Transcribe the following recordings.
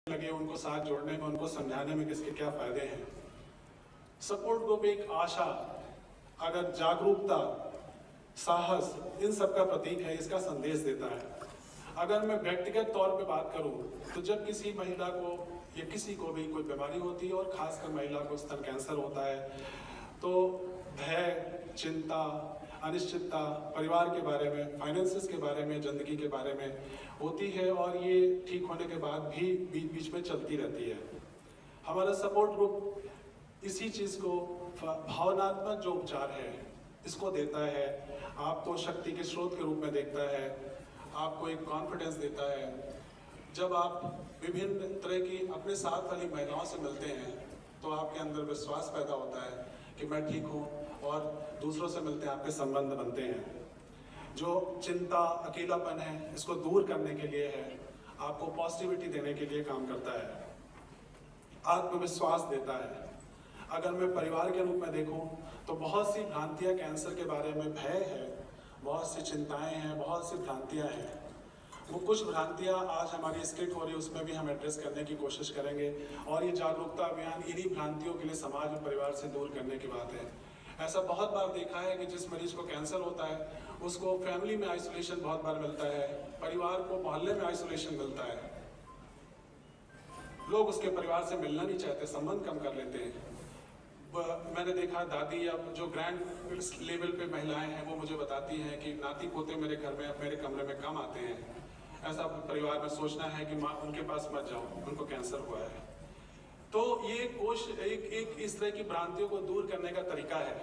लगे उनको साथ जोड़ने में, उनको समझाने में किसके क्या फायदे हैं। सपोर्ट ग्रुप एक आशा, अगर जागरूकता, साहस, इन सब का प्रतीक है, इसका संदेश देता है। अगर मैं व्यक्तिगत तौर पे बात करूं तो जब किसी महिला को या किसी को भी कोई बीमारी होती है और खासकर महिला को स्तन कैंसर होता है तो भय, चिंता, अनिश्चितता परिवार के बारे में, फाइनेंसेस के बारे में, जिंदगी के बारे में होती है और ये ठीक होने के बाद भी बीच बीच में चलती रहती है। हमारा सपोर्ट ग्रुप इसी चीज़ को, भावनात्मक जो उपचार है इसको देता है, आपको शक्ति के स्रोत के रूप में देखता है, आपको एक कॉन्फिडेंस देता है। जब आप विभिन्न तरह की अपने साथ वाली महिलाओं से मिलते हैं तो आपके अंदर विश्वास पैदा होता है कि मैं ठीक हूँ, और दूसरों से मिलते हैं आपके संबंध बनते हैं। जो चिंता, अकेलापन है, इसको दूर करने के लिए है, आपको पॉजिटिविटी देने के लिए काम करता है, आत्मविश्वास देता है। अगर मैं परिवार के रूप में देखूं तो बहुत सी भ्रांतियां कैंसर के बारे में, भय है, बहुत सी चिंताएं हैं, बहुत सी भ्रांतियां हैं। वो कुछ भ्रांतियां आज हमारी स्किट हो रही है, उसमें भी हम एड्रेस करने की कोशिश करेंगे, और ये जागरूकता अभियान इन्हीं भ्रांतियों के लिए समाज और परिवार से दूर करने की बात है। ऐसा बहुत बार देखा है कि जिस मरीज को कैंसर होता है उसको फैमिली में आइसोलेशन बहुत बार मिलता है, परिवार को मोहल्ले में आइसोलेशन मिलता है, लोग उसके परिवार से मिलना नहीं चाहते, संबंध कम कर लेते हैं। मैंने देखा दादी या जो ग्रैंड लेवल पे महिलाएं हैं वो मुझे बताती हैं कि नाती पोते मेरे घर में, मेरे कमरे में कम आते हैं। ऐसा परिवार में सोचना है कि माँ उनके पास मत जाओ, उनको कैंसर हुआ है। तो ये एक इस तरह की भ्रांतियों को दूर करने का तरीका है।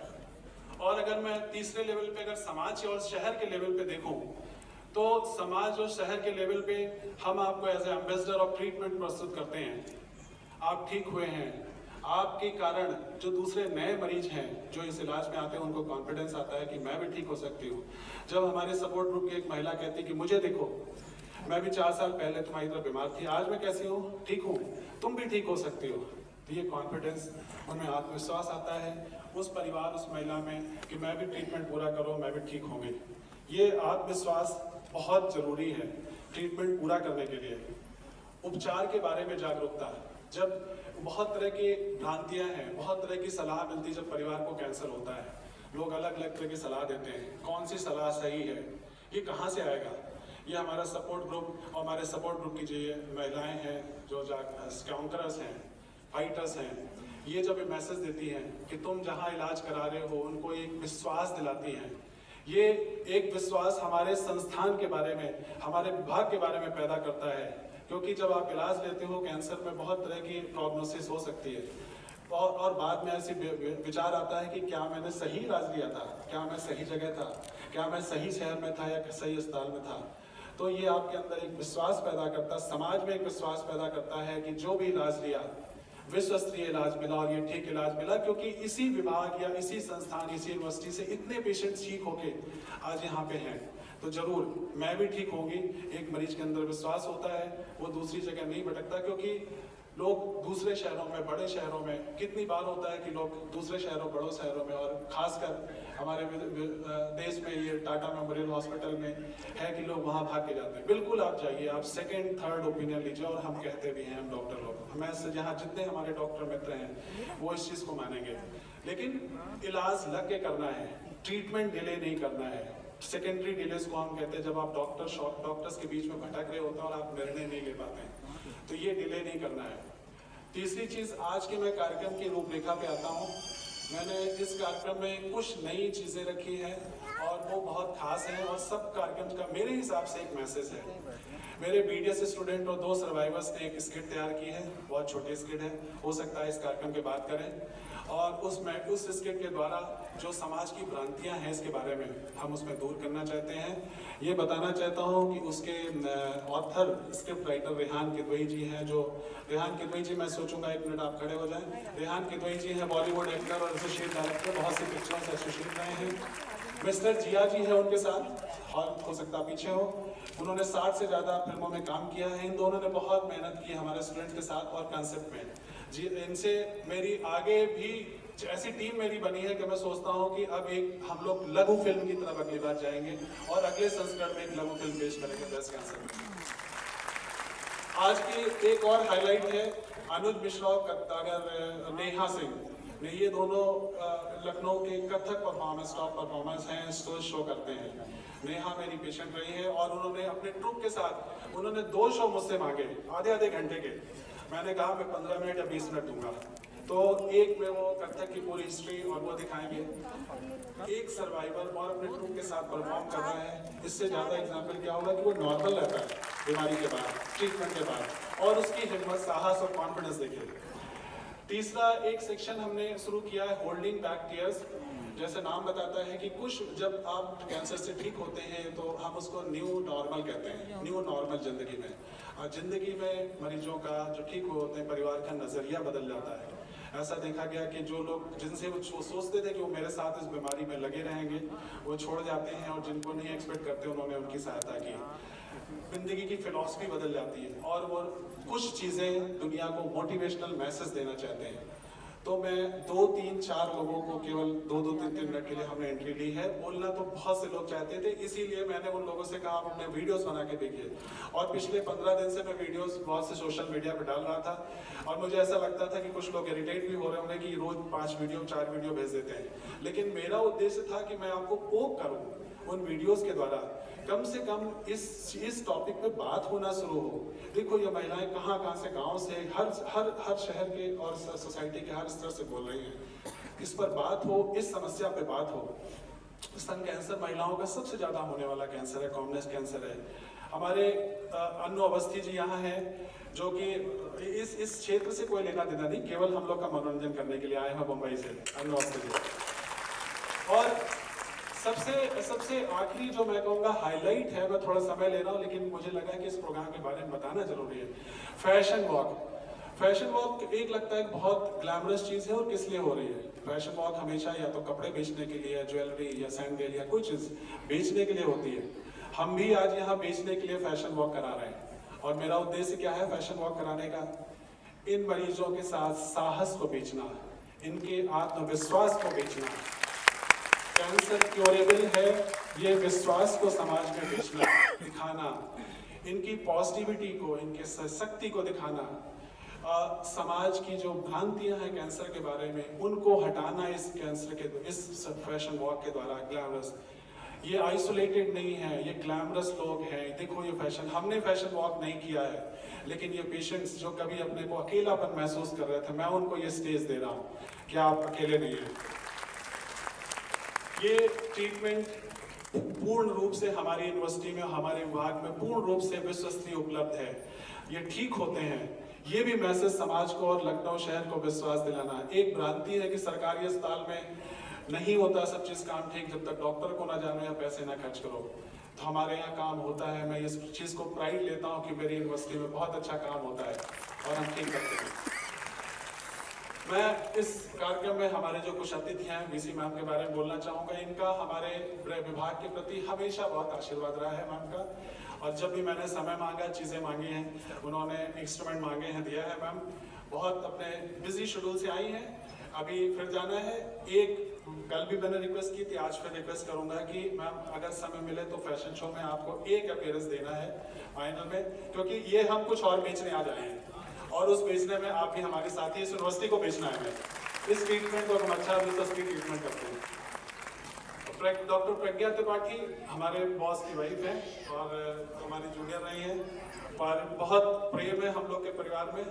और अगर मैं तीसरे लेवल पे, अगर समाज और शहर के लेवल पे देखूं तो समाज और शहर के लेवल पे हम आपको as a ambassador of treatment प्रस्तुत करते हैं। आप ठीक हुए हैं, आपके कारण जो दूसरे नए मरीज हैं जो इस इलाज में आते हैं उनको कॉन्फिडेंस आता है कि मैं भी ठीक हो सकती हूँ। जब हमारे सपोर्ट ग्रुप की एक महिला कहती कि मुझे देखो, मैं भी 4 साल पहले तुम्हारी तरह बीमार थी, आज मैं कैसी हूँ, ठीक हूँ, तुम भी ठीक हो सकती हो। तो ये कॉन्फिडेंस, उनमें आत्मविश्वास आता है उस परिवार, उस महिला में कि मैं भी ट्रीटमेंट पूरा करूँ, मैं भी ठीक होंगी। ये आत्मविश्वास बहुत जरूरी है ट्रीटमेंट पूरा करने के लिए। उपचार के बारे में जागरूकता, जब बहुत तरह की भ्रांतियां हैं, बहुत तरह की सलाह मिलती है जब परिवार को कैंसर होता है, लोग अलग अलग तरह की सलाह देते हैं, कौन सी सलाह सही है, ये कहाँ से आएगा। ये हमारा सपोर्ट ग्रुप और हमारे सपोर्ट ग्रुप की जो महिलाएं हैं, जो काउंटरर्स हैं, फाइटर्स हैं, ये जब मैसेज देती हैं कि तुम जहाँ इलाज करा रहे हो उनको एक विश्वास दिलाती हैं। ये एक विश्वास हमारे संस्थान के बारे में, हमारे विभाग के बारे में पैदा करता है, क्योंकि जब आप इलाज लेते हो कैंसर में बहुत तरह की प्रोग्नोसिस हो सकती है, और बाद में ऐसी विचार आता है कि क्या मैंने सही इलाज लिया था, क्या मैं सही जगह था, क्या मैं सही शहर में था या सही अस्पताल में था। तो ये आपके अंदर एक विश्वास पैदा करता है, समाज में एक विश्वास पैदा करता है कि जो भी इलाज लिया विश्वस्तरीय इलाज मिला और ये ठीक इलाज मिला, क्योंकि इसी विभाग या इसी संस्थान, इसी यूनिवर्सिटी से इतने पेशेंट ठीक होके आज यहाँ पे हैं, तो जरूर मैं भी ठीक होंगी। एक मरीज के अंदर विश्वास होता है, वो दूसरी जगह नहीं भटकता, क्योंकि लोग दूसरे शहरों में, बड़े शहरों में, कितनी बार होता है कि लोग दूसरे शहरों, बड़ों शहरों में, और खासकर हमारे देश में ये टाटा मेमोरियल हॉस्पिटल में है कि लोग वहाँ भाग के जाते हैं। बिल्कुल आप जाइए, आप सेकंड थर्ड ओपिनियन लीजिए, और हम कहते भी हैं, हम डॉक्टर लोग, हमें से जहाँ जितने हमारे डॉक्टर मित्र हैं वो इस चीज़ को मानेंगे। लेकिन इलाज लग के करना है, ट्रीटमेंट डिले नहीं करना है। सेकेंडरी डिलेस को हम कहते हैं, जब आप डॉक्टर्स के बीच में भटक रहे होते हैं और आप निर्णय नहीं ले पाते हैं, तो ये डिले नहीं करना है। तीसरी चीज, आज के मैं कार्यक्रम की रूपरेखा पे आता हूँ। मैंने इस कार्यक्रम में कुछ नई चीजें रखी हैं और वो बहुत खास हैं, और सब कार्यक्रम का मेरे हिसाब से एक मैसेज है। मेरे BDS स्टूडेंट और 2 सर्वाइवर्स ने एक स्किट तैयार की है, बहुत छोटी स्किट है, हो सकता है इस कार्यक्रम के बात करें, और उस स्किट के द्वारा जो समाज की भ्रांतियां हैं इसके बारे में हम उसमें दूर करना चाहते हैं। ये बताना चाहता हूँ कि उसके author, script writer Rehan Kidwai ji हैं। जो रेहान किदवई जी, मैं सोचूंगा 1 मिनट आप खड़े हो जाएं। रेहान किदवई जी हैं बॉलीवुड एक्टर और एसोसिएट डायरेक्टर, बहुत सी पिक्चरों से एसोसिएट रहे हैं। मिस्टर जिया जी हैं उनके साथ, हो सकता पीछे हो, उन्होंने 60 से ज़्यादा फिल्मों में काम किया है। इन दोनों ने बहुत मेहनत की हमारे स्टूडेंट के साथ और कंसेप्ट में जी। इनसे मेरी आगे भी ऐसी टीम मेरी बनी है कि मैं सोचता हूँ कि अब हम लोग लघु फिल्म की तरफ अगली बार जाएंगे और अगले संस्करण में एक लघु फिल्म पेश करेंगे ब्रेस्ट कैंसर में। आज की एक और हाईलाइट है अनुज मिश्रा और कत्तागर नेहा सिंह ने, ये दोनों लखनऊ के कथक परफॉर्मेंस टॉप परफॉर्मेंस हैं, स्टेज शो करते हैं। नेहा मेरी पेशेंट रही है और उन्होंने अपने ट्रुप के साथ उन्होंने 2 शो मुझसे मांगे आधे घंटे के। मैंने कहा मैं 15 मिनट या 20 मिनट दूंगा। तो एक में वो कथक की पूरी हिस्ट्री और वो दिखाएंगे, एक सर्वाइवर और अपने ट्रुप के साथ परफॉर्म कर रहा है। इससे ज़्यादा एग्जाम्पल क्या होगा कि वो नॉर्मल रहता है बीमारी के बाद, ट्रीटमेंट के बाद, और उसकी हिम्मत, साहस और कॉन्फिडेंस देखिए। तीसरा एक सेक्शन हमने शुरू किया है होल्डिंग बैक टीयर्स। जैसे नाम बताता है कि कुछ जब आप कैंसर से ठीक होते हैं तो हम उसको न्यू नॉर्मल कहते हैं, न्यू नॉर्मल जिंदगी में। और जिंदगी में मरीजों का जो ठीक होते हैं परिवार का नजरिया बदल जाता है। ऐसा देखा गया कि जो लोग जिनसे वो सोचते थे कि वो मेरे साथ इस बीमारी में लगे रहेंगे, वो छोड़ जाते हैं, और जिनको नहीं एक्सपेक्ट करते उन्होंने उनकी सहायता की। जिंदगी की फिलॉसफी बदल जाती है और वो कुछ चीज़ें दुनिया को मोटिवेशनल मैसेज देना चाहते हैं। तो मैं 2, 3, 4 लोगों को केवल 2, 3 मिनट के लिए हमने एंट्री ली है। बोलना तो बहुत से लोग चाहते थे, इसीलिए मैंने उन लोगों से कहा आप अपने वीडियोस बना के देखिए। और पिछले 15 दिन से मैं वीडियोस बहुत से सोशल मीडिया पर डाल रहा था, और मुझे ऐसा लगता था कि कुछ लोग इरिटेट भी हो रहे होंगे कि रोज 5 वीडियो 4 वीडियो भेज देते हैं। लेकिन मेरा उद्देश्य था कि मैं आपको पोक करूँ उन वीडियोस के द्वारा, कम से कम इस टॉपिक पे बात होना शुरू हो। देखो ये महिलाएं कहाँ से, गांव से, हर शहर के और सोसाइटी के हर स्तर से बोल रही हैं। इस पर बात हो, इस समस्या पे बात हो। स्तन कैंसर महिलाओं का सबसे ज्यादा होने वाला कैंसर है, कॉमनेस्ट कैंसर है। हमारे अन्नू अवस्थी जी यहाँ हैं, जो कि इस क्षेत्र से कोई लेना देना नहीं, केवल हम लोग का मनोरंजन करने के लिए आए हैं मुंबई से, अन्नू अवस्थी जी। और सबसे आखिरी जो मैं कहूँगा हाईलाइट है, मैं थोड़ा समय ले रहा हूँ लेकिन मुझे लगा कि इस प्रोग्राम के बारे में बताना जरूरी है। Fashion walk. फैशन वॉक एक लगता है बहुत ग्लैमरस चीज़ है, और किस लिए हो रही है? फैशन वॉक हमेशा या तो कपड़े बेचने के लिए, ज्वेलरी या सैंडल या कोई चीज़ बेचने के लिए होती है। हम भी आज यहाँ बेचने के लिए फैशन वॉक करा रहे हैं, और मेरा उद्देश्य क्या है फैशन वॉक कराने का? इन मरीजों के साथ साहस को बेचना, इनके आत्मविश्वास को बेचना। कैंसर क्योरेबल है, ये विश्वास को समाज में बेचना, दिखाना, इनकी पॉजिटिविटी को, इनके शक्ति को दिखाना, समाज की जो भ्रांतियां हैं कैंसर के बारे में उनको हटाना इस कैंसर के इस फैशन वॉक के द्वारा। ग्लैमरस, ये आइसोलेटेड नहीं है, ये ग्लैमरस लोग हैं। देखो ये फैशन, हमने फैशन वॉक नहीं किया है, लेकिन ये पेशेंट्स जो कभी अपने को अकेलापन महसूस कर रहे थे, मैं उनको ये स्टेज दे रहा हूँ कि आप अकेले नहीं हैं। ये ट्रीटमेंट पूर्ण रूप से हमारी यूनिवर्सिटी में, हमारे विभाग में पूर्ण रूप से विश्वसनीय उपलब्ध है। ये ठीक होते हैं। ये भी मैसेज समाज को और लखनऊ शहर को विश्वास दिलाना। एक भ्रांति है कि सरकारी अस्पताल में नहीं होता सब चीज़ काम ठीक जब तक डॉक्टर को ना जानो या पैसे ना खर्च करो। तो हमारे यहाँ काम होता है। मैं इस चीज़ को प्राइड लेता हूँ कि मेरी यूनिवर्सिटी में बहुत अच्छा काम होता है और हम ठीक करते हैं। मैं इस कार्यक्रम में हमारे जो कुछ अतिथि हैं, वीसी मैम के बारे में बोलना चाहूँगा। इनका हमारे विभाग के प्रति हमेशा बहुत आशीर्वाद रहा है मैम का, और जब भी मैंने समय मांगा, चीज़ें मांगी हैं, उन्होंने इंस्ट्रूमेंट मांगे हैं, दिया है। मैम बहुत अपने बिजी शेड्यूल से आई हैं, अभी फिर जाना है। कल भी मैंने रिक्वेस्ट की थी, आज फिर रिक्वेस्ट करूंगा कि मैम अगर समय मिले तो फैशन शो में आपको एक अपीयरेंस देना है फाइनल में, क्योंकि ये हम कुछ और बेचने आ जाए हैं, और उस बेचने में आप भी हमारे साथ ही इस यूनिवर्सिटी को बेचना है। इस ट्रीटमेंट को हम अच्छा दिलचस्पी ट्रीटमेंट करते हैं। डॉक्टर प्रज्ञा त्रिपाठी हमारे बॉस की वाइफ है और हमारी जूनियर रही है, पर बहुत प्रेम है हम लोग के परिवार में।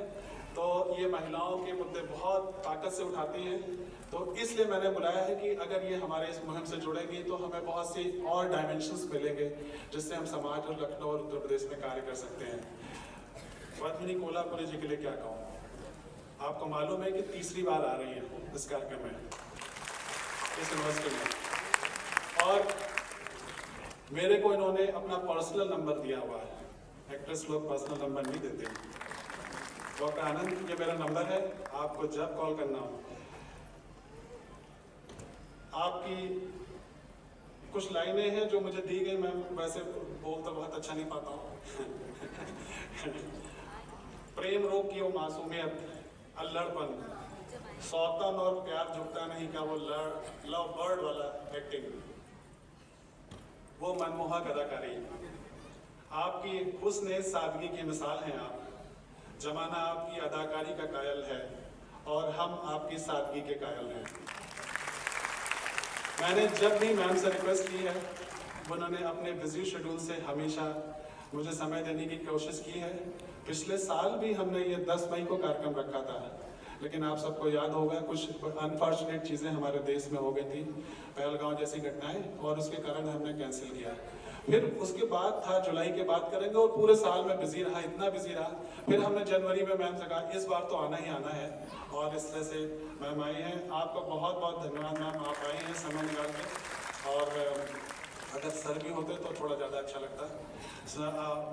तो ये महिलाओं के मुद्दे बहुत ताकत से उठाती हैं, तो इसलिए मैंने बुलाया है कि अगर ये हमारे इस मुहिम से जुड़ेंगी तो हमें बहुत सी और डायमेंशंस मिलेंगे, जिससे हम समाज और लखनऊ और उत्तर प्रदेश में कार्य कर सकते हैं। पद्मिनी कोल्हापुरी जी के लिए क्या कहूँ, आपको मालूम है कि तीसरी बार आ रही है इस कार्यक्रम में, इस यूनिवर्सिटी में, और मेरे को इन्होंने अपना पर्सनल नंबर दिया हुआ है। एक्ट्रेस लोग पर्सनल नंबर नहीं देते। डॉक्टर आनंद, ये मेरा नंबर है, आपको जब कॉल करना हो। आपकी कुछ लाइनें हैं जो मुझे दी गई, मैं वैसे बोल तो बहुत अच्छा नहीं पाता हूँ। प्रेम रोग की वो मासूमियत, अल्लड़पन, सौतन और प्यार झुकता नहीं का वो लव बर्ड वाला एक्टिंग, वो मनमोहक अदाकारी, आपकी हुस्न सादगी की मिसाल हैं आप। जमाना आपकी अदाकारी का कायल है और हम आपकी सादगी के कायल हैं। मैंने जब भी मैम से रिक्वेस्ट की है, उन्होंने अपने बिजी शेड्यूल से हमेशा मुझे समय देने की कोशिश की है। पिछले साल भी हमने ये 10 मई को कार्यक्रम रखा था, लेकिन आप सबको याद होगा कुछ अनफॉर्चुनेट चीज़ें हमारे देश में हो गई थी, पहलगांव जैसी घटनाएं, और उसके कारण हमने कैंसिल किया। फिर उसके बाद था जुलाई के बाद करेंगे, और पूरे साल में बिजी रहा, इतना बिजी रहा। फिर हमने जनवरी में मैम से कहा इस बार तो आना ही आना है, और इस तरह से मैम आई हैं। आपका बहुत बहुत धन्यवाद मैम, आप आई हैं समय निकाल के। और अगर सर भी होते तो थोड़ा ज़्यादा अच्छा लगता।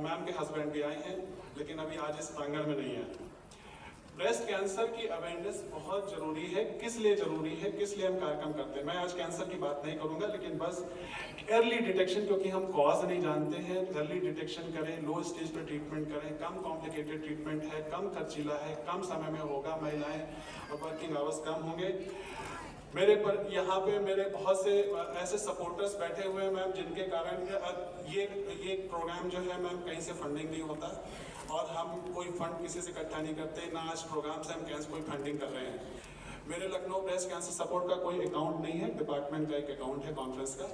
मैम के हस्बैंड भी आए हैं, लेकिन अभी आज इस प्रांगण में नहीं है। ब्रेस्ट कैंसर की अवेयरनेस बहुत जरूरी है। किस लिए जरूरी है, किस लिए हम कार्यक्रम करते हैं, मैं आज कैंसर की बात नहीं करूंगा, लेकिन बस अर्ली डिटेक्शन, क्योंकि हम कॉज नहीं जानते हैं, अर्ली डिटेक्शन करें, लो स्टेज पे ट्रीटमेंट करें। कम कॉम्प्लिकेटेड ट्रीटमेंट है, कम खर्चीला है, कम समय में होगा, महिलाएं और वर्किंग आवर्स कम होंगे। मेरे पर यहाँ पे मेरे बहुत से ऐसे सपोर्टर्स बैठे हुए हैं मैम, जिनके कारण ये प्रोग्राम जो है मैम कहीं से फंडिंग नहीं होता, और हम कोई फंड किसी से इकट्ठा नहीं करते, ना आज प्रोग्राम से हम कैंसर कोई फंडिंग कर रहे हैं। मेरे लखनऊ ब्रेस्ट कैंसर सपोर्ट का कोई अकाउंट नहीं है, डिपार्टमेंट का एक अकाउंट है कॉन्फ्रेंस का।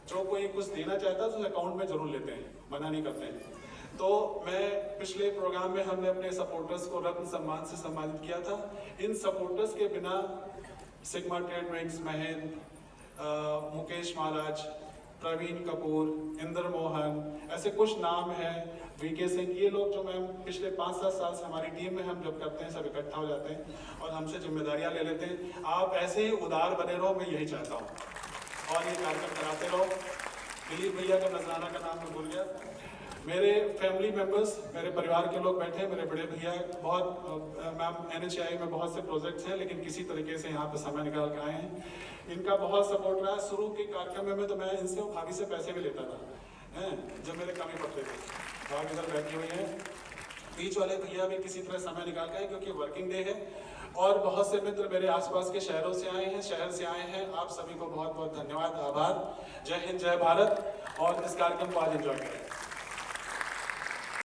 जो कोई कुछ देना चाहता है तो उस अकाउंट में जरूर लेते हैं, मना नहीं करते हैं। तो मैं पिछले प्रोग्राम में हमने अपने सपोर्टर्स को रत्न सम्मान से सम्मानित किया था। इन सपोर्टर्स के बिना sigma trade wings, Mahendra, Mukesh Maharaj, Praveen Kapoor, Indra Mohan, ऐसे कुछ नाम हैं, वीके सिंह, ये लोग जो मैम पिछले 5-7 साल से हमारी टीम में हम जब करते हैं सब इकट्ठा हो जाते हैं और हमसे जिम्मेदारियां ले लेते हैं। आप ऐसे ही उदार बने रहो, मैं यही चाहता हूँ, और ये कार्यक्रम कराते रहो। दिलीप भैया का नजराना का नाम मैं भूल गया। मेरे फैमिली मेंबर्स, मेरे परिवार के लोग बैठे हैं, मेरे बड़े भैया बहुत मैम NHI में बहुत से प्रोजेक्ट्स हैं, लेकिन किसी तरीके से यहाँ पे समय निकाल के आए हैं। इनका बहुत सपोर्ट रहा। शुरू के कार्यक्रम में तो मैं इनसे और भाभी से पैसे भी लेता था, जब मेरे कमी पड़ते थे। भाभी इधर बैठी हुई है। बीच वाले भैया भी किसी तरह समय निकाल के आए, क्योंकि वर्किंग डे है। और बहुत से मित्र मेरे आसपास के शहरों से आए हैं, शहर से आए हैं। आप सभी को बहुत बहुत धन्यवाद, आभार। जय हिंद, जय भारत, और इस कार्यक्रम को आज एंजॉय करें।